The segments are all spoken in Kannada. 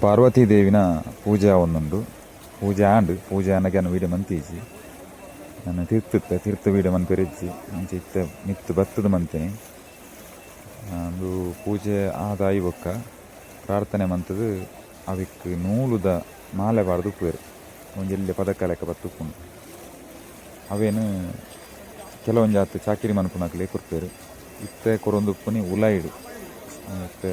ಪಾರ್ವತೀದೇವಿನ ಪೂಜಾ ಒಂದುಂಡು ಪೂಜೆ ಅನ್ನಗೆ ವೀಡಿಯೋ ಮಂತೀಜಿ ನಾನು ತೀರ್ಥ ವೀಡಿಯೋ ಮನ್ಪೆರಿಜ್ಜಿ ಅಂಚೆ ಇತ್ತ ಮಿತ್ತು ಬತ್ತದ ಮಂತೇನೆ ಅದು ಪೂಜೆ ಆದಾಯಿ ಬೊಕ್ಕ ಪ್ರಾರ್ಥನೆ ಮಂತದು ಅವಿಕ್ ನೂಲುದ ಮಾಲೆ ಬಾರ್ದು ಉಪ್ಪೇರು ಒಂಜೆಲ್ಲೆ ಪದಕ ಲೆಕ್ಕ ಬತ್ತುಪ್ಪುಂಡು ಅವೇನು ಕೆಲವೊಂದು ಜಾತಿ ಚಾಕಿರಿ ಮನ್ಪುನಕ್ಲೆ ಕುರ್ಪೇರು ಇತ್ತೆ ಕೊರೊಂದುಪ್ಪುನಿ ಉಲಾಯಿಡು ಮತ್ತು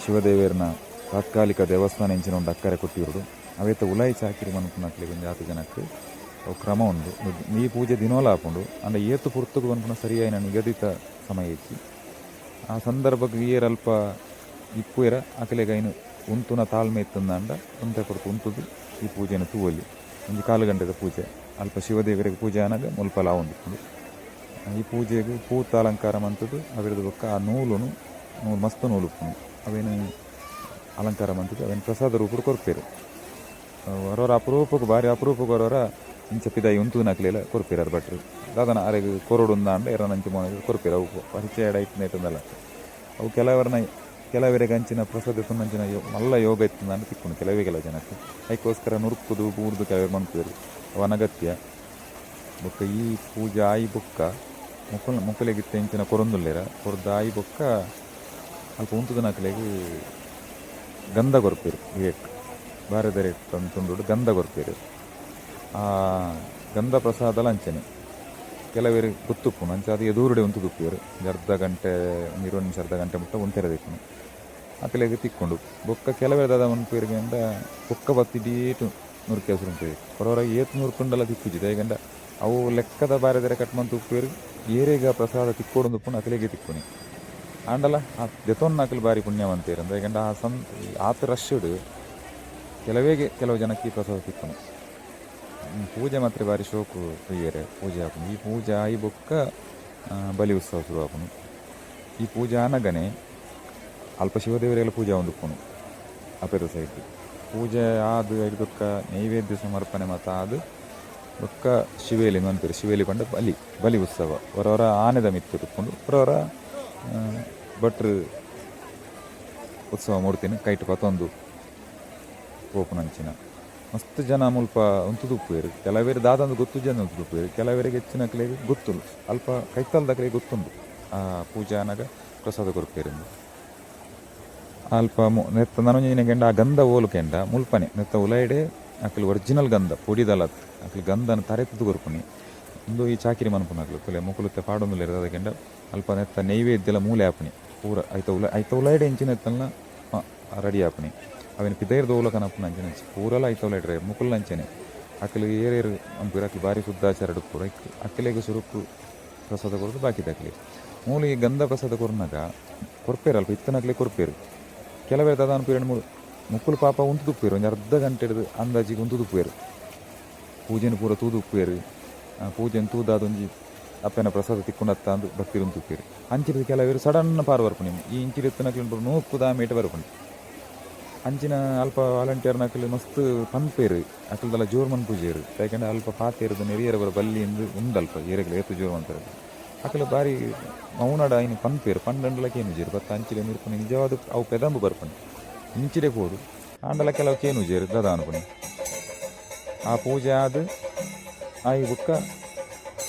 ಶಿವದೇವರನ ತಾತ್ಕಾಲಿಕ ದೇವಸ್ಥಾನ ಎಂಚಿನ ಒಂದು ಅಕ್ಕರೆ ಕೊಟ್ಟಿರುಡು ಅವೈತ ಉಲಾಯಿ ಚಾಕಿರಿ ಮನ್ಪುನಕ್ಲೆ ಒಂದು ಜಾತಿ ಜನಕ್ಕೆ ಅವು ಕ್ರಮ ಉಂಡು ಈ ಪೂಜೆ ದಿನೋಲ ಹಾಕೊಂಡು ಅಂಡ ಏತು ಪುರ್ತುಗು ಅನ್ಪುನ ಸರಿಯಾಯಿನ ನಿಗದಿತ ಸಮಯ ಇಚ್ಚಿ ಆ ಸಂದರ್ಭಕ್ಕೆ ಏರಲ್ಪ ಇಪ್ಪುಯರ ಅಕಲೆಗೈನು ಉಂತುನ ತಾಳ್ಮೆ ಇತ್ತಂದಂಡ ಒಂತೆ ಕೊರತು ಉಂತುದು ಈ ಪೂಜೆನ ತೂವಲ್ಲಿ ಒಂದು 4 ಗಂಟೆದ ಪೂಜೆ ಅಲ್ಪ ಶಿವದೇವರಿಗೆ ಪೂಜೆ ಅನ್ನಗ ಮುಲ್ಪಲ ಉಂಡು ಈ ಪೂಜೆಗೆ ಪೂತ ಅಲಂಕಾರ ಮಂತದ್ದು ಅವಿರದು ಬೊಕ್ಕ ಆ ನೂಲು ಮಸ್ತ್ ನೂಲು ಅವೇನು ಅಲಂಕಾರ ಮಂತದ್ದು ಅವೇನು ಪ್ರಸಾದ ರೂಪರು ಕೊರ್ಪೇರು ಅವರವರ ಅಪರೂಪಕ್ಕೆ ಭಾರಿ ಅಪರೂಪಕ್ಕೆ ಅವರವರ ಇಂಚ ಪಿದಾಯಿ ಉಂತು ನಕ್ಲೆಲ್ಲ ಕೊರ್ಪೇರು ಭಟ್ರು ದಾದನ ಅರೆಗೆ ಕೊರಡುಂದ ಅಂಡ ಎರನಂಚು ಮೋನ ಕೊರ್ಪೇರು ಅವು ಪರಿಚಯ ಇಟ್ಟಿನೇಟಂದಲ್ಲ ಅವು ಕೆಲವರಿಗೆ ಅಂಚಿನ ಪ್ರಸಾದ ತುಂದಂಚಿನ ಮಲ್ಲ ಯೋಗ ಇತ್ತು ಅಂತ ತಿಕ್ಕೊಂಡು ಕೆಲವೇ ಜನಕ್ಕೆ ಅದಕ್ಕೋಸ್ಕರ ನುರುಕುದು ಬೂರ್ದು ಕೆಲವರು ಮಂತ್ರು ಅವು ಅನಗತ್ಯ ಬೊಕ್ಕ ಈ ಪೂಜೆ ಆಯಿ ಬೊಕ್ಕ ಮುಕ್ಕಲಿಗಿತ್ತ ಇಂಚಿನ ಕೊರೊಂದುಲ್ಲೇರ ಕೊರ್ದ ಆಯಿ ಬೊಕ್ಕ ಅಲ್ಪ ಉಂತುದ ನಕ್ಲೆಗೆ ಗಂಧ ಕೊರ್ಪೇರು ರೇಟ್ ಬಾರದೆ ರೇಟ್ ಅಂತಂದು ಗಂಧ ಕೊರ್ಪೇರು ಆ ಗಂಧ ಪ್ರಸಾದಲ ಅಂಚನೆ ಕೆಲವರು ಗೊತ್ತುಪ್ಪು ಅಂಚೆ ಅದು ಎದುರುಡೆ ಉಂಟು ತುಪ್ಪಿಯರು ಅರ್ಧ ಗಂಟೆ 20 ನಿಮಿಷ ಅರ್ಧ ಗಂಟೆ ಮುಟ್ಟ ಉಂತೆರದಿಪ್ಪು ಅಕಲೆಗೆ ತಿಕ್ಕೊಂಡು ಬೊಕ್ಕ ಕೆಲವೇ ದಾದ ಮನ್ಪೇರಿಗೆ ಅಂಡ ಬೊಕ್ಕ ಬತ್ತಿಡೀಟು ನುರ್ಕೆ ಹೆಸರು ಉಂಟೇರಿ ಹೊರವರಾಗಿ ಏತು ನುರ್ಕೊಂಡೆಲ್ಲ ತಿಕ್ಕುಜಿದೆ ಯಾಕಂಡ ಅವು ಲೆಕ್ಕದ ಬಾರದರೆ ಕಟ್ ಮಂತು ಉಪ್ಪೇರು ಏರೇಗ ಪ್ರಸಾದ ತಿಕ್ಕೋಡು ಉಪ್ಪು ಅಕಲೆಗೆ ತಿಕ್ಕೊನಿ ಆಂಡಲ್ಲ ಆ ಜತೊನ್ನ ಅಕಲು ಬಾರಿ ಪುಣ್ಯವಂತೇರು ಅಂದ್ರೆ ಯಾಕಂಡ ಆತ ರಶ್ಡು ಕೆಲವು ಜನಕ್ಕೆ ಈ ಪ್ರಸಾದ ತಿಕ್ಕೊನು ಪೂಜೆ ಮಾತ್ರ ಬಾರಿ ಶೋಕು ಪ್ರಿಯರೇ ಪೂಜೆ ಹಾಕೊಂಡು ಈ ಪೂಜೆ ಆಯಿ ಬೊಕ್ಕ ಬಲಿ ಉತ್ಸವ ಶುರು ಹಾಕೊಂಡು ಈ ಪೂಜೆ ಆನಗನೆ ಅಲ್ಪ ಶಿವದೇವರೆಲ್ಲ ಪೂಜೆ ಒಂದುಪ್ಪುನು ಅಪೆದ ಸೈಡ್ ಪೂಜೆ ಆದು ಹಿಡಿದೊಕ್ಕ ನೈವೇದ್ಯ ಸಮರ್ಪಣೆ ಮತ್ತು ಆದು ಬೊಕ್ಕ ಶಿವೇಲಿ ಅಂತಾರೆ ಶಿವೇಲಿ ಪಂಡ ಬಲಿ ಉತ್ಸವ ಹೊರವರ ಆನೆದ ಮಿತ್ತು ತುಕ್ಕೊಂಡು ಹೊರವರ ಭಟ್ರು ಉತ್ಸವ ಮೂಡ್ತೀನಿ ಕೈಟ್ ಪತ್ತೊಂದು ಓಪುನಂಚಿನ ಮಸ್ತ್ ಜನ ಮುಲ್ಪ ಉಂತುದುಪ್ಪೇರು ಕೆಲವೇರು ದಾದಂದು ಗೊತ್ತು ಜನ ಉಂತುದುಪ್ಪೇರು ಕೆಲವರಿಗೆ ಹೆಚ್ಚಿನ ಕಲೆಗೆ ಗೊತ್ತುಂಡು ಅಲ್ಪ ಕೈತಲ್ದ ಕಲೆ ಗೊತ್ತುಂಡು ಆ ಪೂಜೆ ಅನ್ನಾಗ ಪ್ರಸಾದ ಕೊರ್ಪೇರಿಂದ ಅಲ್ಪ ನೆತ್ತ ನನಂಜಿನ ಕೆಂಡ ಆ ಗಂಧ ಓಲು ಕೆಂಡ ಮುಲ್ಪನೆ ನೆತ್ತ ಉಲೈಡೆ ಅಕಲು ಒರಿಜಿನಲ್ ಗಂಧ ಪೊಡಿದಲತ್ ಅಕಲು ಗಂಧನ ತರೆತದ್ದು ಕೊರ್ಪುನಿ ಒಂದು ಈ ಚಾಕಿರಿ ಮನ್ಪುನಕ್ಲು ಕೊಲೆ ಮುಕುಲುತ್ತೆ ಪಾಡೊಂದು ಇರೋದ ಕೆಂಡ ಅಲ್ಪ ನೆತ್ತ ನೈವೇದ್ಯಲ ಮೂಲೆ ಆಪಣಿ ಪೂರ ಐತ ಉಲೈಡೆ ಇಂಚಿನ ಎತ್ತಲ್ನ ರೆಡಿ ಆಪಣಿ ಅವೇನು ಪಿದೈರ್ದು ಓಲಕನಪ್ಪನ ಅಂಚನೆ ಪೂರಲ್ಲ ಐತವಲ್ಲ ಇಡ್ರೆ ಮುಕುಲ್ ಅಂಚನೆ ಅಕ್ಕಲಿಗೆ ಏರೇರು ಅಂಪಿರ ಅಕ್ಕಲು ಭಾರಿ ಶುದ್ಧಾಚಾರ ಪೂರ ಅಕ್ಕಲಿಗೆ ಸುರುಕು ಪ್ರಸಾದ ಕೊಡೋದು ಬಾಕಿದ ಅಕ್ಕಲಿ ಮೂಲಿಗೆ ಗಂಧ ಪ್ರಸಾದ ಕೊರ್ನಾಗ ಕೊರ್ಪೇರು ಅಲ್ಪ ಇತ್ತನಕ್ಲೆ ಕೊರ್ಪೇರು ಕೆಲವೇ ದಾದ ಅನ್ಪೇರು ಮುಕ್ಕುಲು ಪಾಪ ಉಂಟು ತುಪ್ಪೇರು ಒಂದು ಅರ್ಧ ಗಂಟೆ ಹಿಡಿದು ಅಂದಾಜಿಗೆ ಉಂಟು ತುಪ್ಪೇರು ಪೂಜೆನ ಪೂರ ತೂದು ಉಪ್ಪೇರು ಪೂಜೆನ ತೂದಾದೊಂಜಿ ಅಪ್ಪನ ಪ್ರಸಾದ ತಿಕ್ಕೊಂಡತ್ತ ಅಂದು ಭಕ್ತಿರು ತುಪ್ಪೇರು ಅಂಚಿರದ ಕೆಲವರು ಸಡನ್ನ ಪಾರು ಬರ್ಪಣಿ ಈ ಇಂಚಿರ ಎತ್ತನಕ್ಲು ನೋಕ್ಕುದ ಮೇಟೆ ಬರ್ಪಣಿ ಅಂಚಿನ ಅಲ್ಪ ವಾಲಂಟಿಯರ್ ನಕಲು ಮಸ್ತ್ ಪನ್ಪೇರು ಅಕಲ್ದಲ್ಲ ಜೋರು ಮನ್ ಪೂಜೆರು ಯಾಕಂದ್ರೆ ಅಲ್ಪ ಪಾತೇರದು ನೆರಿಯರ ಬರ ಬಲ್ಲಿ ಎಂದು ಉಂಡಲ್ಪ ಏರೆಗಳು ಏತು ಜೋರು ಅಂತಾರೆ ಅಕಲು ಬಾರಿ ಮೌನಡ ಇನ್ನು ಪನ್ಪೇರು ಪಂಡಂಡಲಕ್ಕೆ ಏನು ಜೇರು ಬತ್ತ ಅಂಚಿಲೆ ನುರ್ಪಣಿ ನಿಜವಾದ ಅವು ಪೆದಂಬು ಬರ್ಪಣಿ ಇಂಚಿಡೆ ಕೋಡು ಆಂಡಲ ಕೆಲವು ಕೇನು ಜೇರು ದದ ಅನ್ಪಣಿ ಆ ಪೂಜೆ ಆದ ಆಯಿ ಬುಕ್ಕ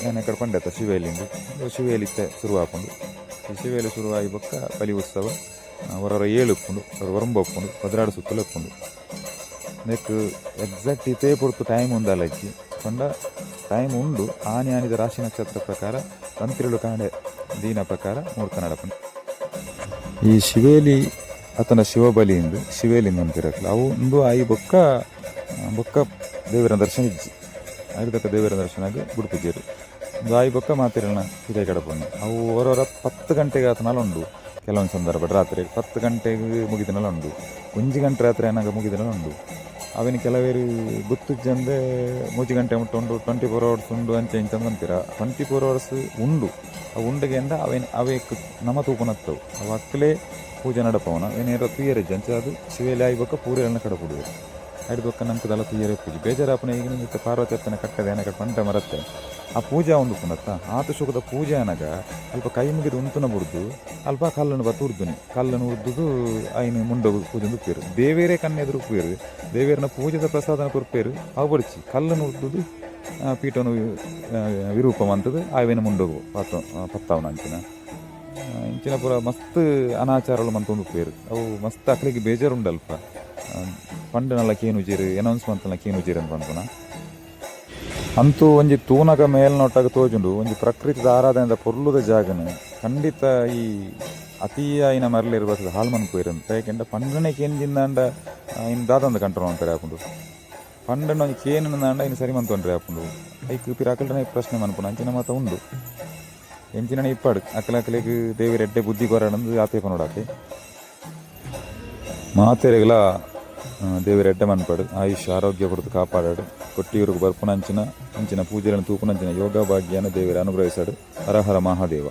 ನಾನು ಕಡೆ ಪಂಡತ್ತ ಶಿವೇಲಿಂದು ಶಿವೇಲಿತ್ತೆ ಶುರು ಹಾಕೊಂಡು ಈ ಶಿವೇಲಿ ಶುರುವಾಗಿ ಬುಕ್ಕ ಬಲಿ ಉತ್ಸವ ಹೊರವರ 7 ಉಪ್ಪುಂಡು ಹೊರಂಬ ಉಪ್ಪುಂಡು 16 ಸುತ್ತಲು ಉಪ್ಪುಂಡು ನೆಕ್ ಎಕ್ಸಾಕ್ಟ್ ಇತೇ ಪೊರ್ತು ಟೈಮ್ ಉಂದಲ್ಲ ಇಜ್ಜಿ ಪಂಡ ಟೈಮ್ ಉಂಡು ಆನಿದ ರಾಶಿ ನಕ್ಷತ್ರ ಪ್ರಕಾರ 12 ಕಾಂಡೆ ದೀನ ಪ್ರಕಾರ ಮೂರ್ತ ನಡಪುಂಡು ಈ ಶಿವೇಲಿ ಆತನ ಶಿವಬಲಿಯಿಂದ ಶಿವೇಲಿಂದ ಅಂತಿರಕ್ಲ ಅವು ಒಂದು ಆಯಿ ಬೊಕ್ಕ ದೇವರ ದರ್ಶನ ಇಜ್ಜಿ ಆಗಿದಕ್ಕ ದೇವರ ದರ್ಶನಗೆ ಬುಡ್ಪುಜೇರು ಒಂದು ಆಯಿ ಬೊಕ್ಕ ಮಾತಿರನ ಇದೇ ಕಡಪಣ್ಣು ಅವು ಹೊರವರ 10 ಗಂಟೆಗೆ ಆತನಾಲ ಉಂಡು ಕೆಲವೊಂದು ಸಂದರ್ಭ ರಾತ್ರಿ 10 ಗಂಟೆಗೆ ಮುಗಿದಿನಲ್ಲ ಉಂಡು 1 ಗಂಟೆ ರಾತ್ರಿ ಏನಾಗ ಮುಗಿದಿನಲ್ಲ ಉಂಡು ಅವೇನು ಕೆಲವೇರು ಗೊತ್ತಿಜ್ಜಂದೆ 3 ಗಂಟೆ ಮುಟ್ಟ ಉಂಡು 24 hours ಉಂಡು ಅಂಚೆ ಇಂಚಂದು ಅಂತೀರ 24 hours ಉಂಡು ಆ ಉಂಡಿಗೆ ಅಂದ ಅವೇ ನಮ್ಮ ತೂಪನತ್ತವು ಅವು ಅಕ್ಕಲೇ ಪೂಜೆ ನಡಪವನ ಏನೇರೋ ತುಯ್ಯರಿಜ್ಜ ಅಂಚೆ ಅದು ಶಿವೇಲಿ ಆಯ್ಬೇಕ ಪೂರೆಗಳನ್ನ ಕಡಪುಡುವೆ ಐಡ್ದೊಕ್ಕ ನಂಗೆ ದಲ ತುಯ್ಯರೆ ಪೂಜೆ ಬೇಜಾರಾಪನ ಈಗ ನಿಂಗೆ ಪಾರ್ವತಿ ಅತ್ತನ ಕಟ್ಟದೆ ಏನಕ ಪಂಟ ಮರತ್ತೆ ಆ ಪೂಜೆ ಒಂದು ಪುನತ್ತ ಆತ ಶೋಕದ ಪೂಜೆ ಅನಗ ಅಲ್ಪ ಕೈ ಮುಗಿದು ಉಂತುನ ಬಿಡ್ದು ಅಲ್ಪ ಕಲ್ಲನ್ನು ಬತ್ತು ಉರ್ದುನಿ ಕಲ್ಲನ್ನು ಉರ್ದುದು ಐನು ಮುಂಡೋಗು ಪೂಜೆ ಉಪ್ಪೇರು ದೇವೇರೇ ಕಣ್ಣೆದುರು ಉಪ್ಪೇರು ದೇವೇರನ ಪೂಜೆದ ಪ್ರಸಾದನ ಕೊರ್ಪೇರು ಅವು ಬಡಿಸಿ ಕಲ್ಲನ್ನು ಉರ್ದುದು ಪೀಠವನ್ನು ವಿರೂಪವಂತದ್ದು ಆವೇನ ಮುಂಡೋಗು ಪತ್ತಾವನ ಅಂಚಿನ ಇಂಚಿನ ಪೂರ ಮಸ್ತ್ ಅನಾಚಾರಗಳು ಮಂತೊಂದು ಉಪ್ಪೇರು ಅವು ಮಸ್ತ್ ಅಕ್ಲಿಗೆ ಬೇಜಾರುಂಡಲ್ಪ ಪಂಡನೆಲ್ಲ ಕೇನು ಉಜೀರು ಅನೌನ್ಸ್ಮೆಂಟ್ನ ಕೇನು ಉಜೀರು ಅಂತ ಅನ್ಕೋಣ ಅಂತೂ ಒಂಜಿ ತೂನಗ ಮೇಲ್ನೋಟಾಗ ತೋಜುಂಡು ಒಂಜಿ ಪ್ರಕೃತಿದ ಆರಾಧನೆದ ಪೊರ್ಲುದ ಜಾಗನ ಖಂಡಿತ ಈ ಅತಿಯಾಯಿನ ಮರಲಿರ್ಬರ್ತದೆ ಹಾಳು ಮನ್ಪೋಯಿರಂತ ಯಾಕೆಂದ್ರೆ ಪಂಡನೆ ಕೇಂಜಿಂದಾಂಡ ಇನ್ನು ದಾದಂದ ಕಂಟ್ರೋಲ್ ಅಂತಾರೆ ಹಾಕೊಂಡು ಪಂಡನ ಒಂದು ಕೇನಂದಾಂಡ ಇನ್ನು ಸರಿ ಮಂತೊಂಡ್ರೆ ಹಾಕೊಂಡು ಐಕ್ ಪಿರಾಕಲ್ರನ ಪ್ರಶ್ನೆ ಮನ್ಪುಣ ಅಂಚಿನ ಮಾತ ಉಂಡು ಎಂಚಿನ ಇಪ್ಪಾಡು ಅಕ್ಕಲಕ್ಕಲಿಗೆ ದೇವಿ ರೆಡ್ಡೆ ಬುದ್ಧಿ ಕೊರಾಡಂದು ಆತೇಪ ನೋಡಾಕೆ ಮಾತೆರೆಗಳ ದೇವಿ ರೆಡ್ಡೆ ಮನ್ಪಾಡು ಆಯುಷ್ ಆರೋಗ್ಯ ಕೊಡ್ತು ಕಾಪಾಡಾಡು ಕೊಟ್ಟಿಯೂರಿಗೆ ಬರ್ಪುನಂಚಿನ ಅಂಚಿನ ಪೂಜೆಗಳನ್ನು ತೂಪುನಂಚಿನ ಯೋಗ ಭಾಗ್ಯನ ದೇವರ ಅನುಗ್ರಹಿಸಾಡು ಹರ ಹರ ಮಹಾದೇವ.